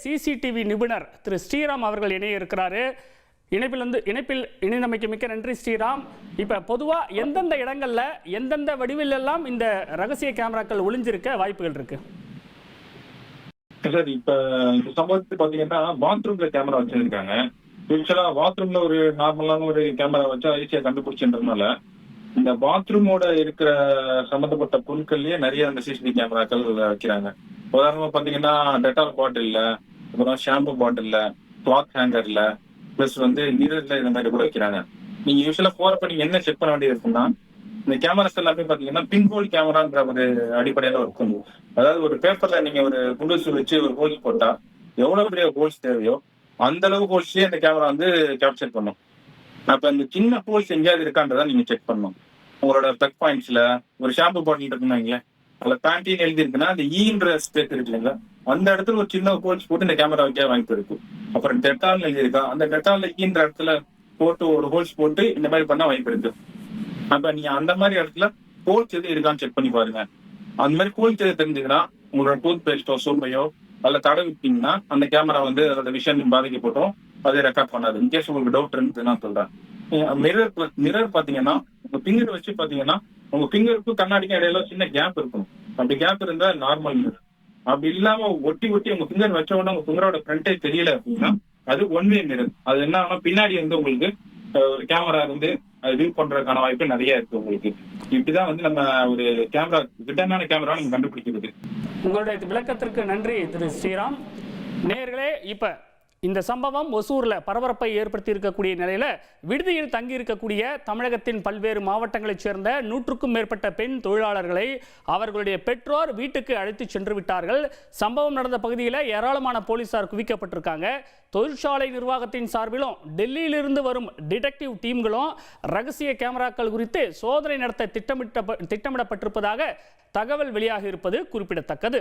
CCTV நிபுணர் திரு ஸ்ரீராம் அவர்கள் இணைய இருக்கிறாரு. இணைப்பில் இணைந்தமைக்கு மிக்க நன்றி ஸ்ரீராம். இப்ப பொதுவா எந்தெந்த இடங்கள்ல எந்தெந்த வடிவில் எல்லாம் இந்த ரகசிய கேமராக்கள் ஒளிஞ்சிருக்க வாய்ப்புகள் இருக்கு? சார், இப்ப இந்த சம்பவத்துக்கு பாத்தீங்கன்னா பாத்ரூம்ல கேமரா வச்சிருக்காங்க. யூஸ்வலா பாத்ரூம்ல ஒரு நார்மலான ஒரு கேமரா வச்சா ஈஸியா கண்டுபிடிச்சுன்றதுனால இந்த பாத்ரூமோட இருக்கிற சம்பந்தப்பட்ட பொருட்கள்லயே நிறைய அந்த சிசிடிவி கேமராக்கள் வைக்கிறாங்க. உதாரணமா பாத்தீங்கன்னா டெட்டால் பாட்டில்ல, அப்புறம் ஷாம்பு பாட்டில்ல, கிளாத் ஹேங்கர்ல, பிளஸ் மிரர்ல இந்த மாதிரி கூட வைக்கிறாங்க. நீங்க யூஸ்வலா போறப்ப நீங்க என்ன செக் பண்ண வேண்டியது இருக்குன்னா, இந்த கேமராஸ் எல்லாமே பாத்தீங்கன்னா பின்ஹோல் கேமரான்ற ஒரு அடிப்படையில இருக்கும். அதாவது ஒரு பேப்பர்ல நீங்க ஒரு குண்டூசி வச்சு ஒரு ஹோல் போட்டா எவ்வளவு பெரிய ஹோல்ஸ் தேவையோ அந்த அளவு ஹோல்ஸ்லயே அந்த கேமரா கேப்சர் பண்ணும். அப்ப அந்த சின்ன ஹோல்ஸ் எங்கேயாவது இருக்கான்றதா நீங்க செக் பண்ணணும். உங்களோட பிளக் பாயிண்ட்ஸ்ல ஒரு ஷாம்பு பாட்டில் இருக்குன்னு அதுல பேண்டின்னு எழுதி இருக்குன்னா அந்த ஈன்ற ஸ்பேஸ் இருக்கு இல்லைங்களா, அந்த இடத்துல ஒரு சின்ன ஹோல்ஸ் போட்டு இந்த கேமரா வைக்க வாய்ப்பு இருக்கு. அப்புறம் டெட்டால் எழுதி இருக்கா, அந்த டெட்டால்ல ஈன்ற இடத்துல போட்டு ஒரு ஹோல்ஸ் போட்டு இந்த மாதிரி பண்ண வாய்ப்பு இருக்கு. அப்ப நீங்க அந்த மாதிரி இடத்துல ஹோல்ஸ் எது இருக்கான்னு செக் பண்ணி பாருங்க. அந்த மாதிரி ஹோல்ஸ் எது தெரிஞ்சதுன்னா உங்களோட டூத் பேஸ்டோ சோப்பையோ அதுல தடவிட்டீங்கன்னா அந்த கேமரா அதோட விஷயம் பாதிக்கப்பட்டோம் அதை ரெக்கார்ட் பண்ணாது. இன்கேஸ் உங்களுக்கு டவுட் இருந்ததுன்னா சொல்றேன். மிரர் பாத்தீங்கன்னா உங்க பிங்கர் வச்சு பாத்தீங்கன்னா உங்க பிங்கருக்கும் கண்ணாடிக்கும் இடையில சின்ன கேப் இருக்கும். அப்படி கேப் இருந்தா நார்மல் மிரர். அப்படி இல்லாம ஒட்டி உங்க பிங்கர் வச்ச உடனே உங்க பிங்கரோட ஃப்ரண்டே தெரியல அப்படின்னா அது ஒன் வே மிரர். அது என்ன ஆனா பின்னாடி உங்களுக்கு ஒரு கேமரா அது வியூ பண்றதுக்கான வாய்ப்பு நிறைய இருக்கு உங்களுக்கு. இப்படிதான் நம்ம ஒரு கேமரா திட்டமான கேமரா நம்ம கண்டுபிடிக்கிறது. உங்களுடைய விளக்கத்திற்கு நன்றி திரு ஸ்ரீராம். நேயர்களே, இப்ப இந்த சம்பவம் ஒசூர்ல பரபரப்பை ஏற்படுத்தி இருக்கக்கூடிய நிலையில விடுதியில் தங்கி இருக்கக்கூடிய தமிழகத்தின் பல்வேறு மாவட்டங்களைச் சேர்ந்த 100க்கும் மேற்பட்ட பெண் தொழிலாளர்களை அவர்களுடைய பெற்றோர் வீட்டுக்கு அழைத்து சென்று விட்டார்கள். சம்பவம் நடந்த பகுதியில் ஏராளமான போலீசார் குவிக்கப்பட்டிருக்காங்க. தொழிற்சாலை நிர்வாகத்தின் சார்பிலும் டெல்லியிலிருந்து வரும் டிடெக்டிவ் டீம்களும் ரகசிய கேமராக்கள் குறித்து சோதனை நடத்த திட்டமிடப்பட்டிருப்பதாக தகவல் வெளியாகி இருப்பது குறிப்பிடத்தக்கது.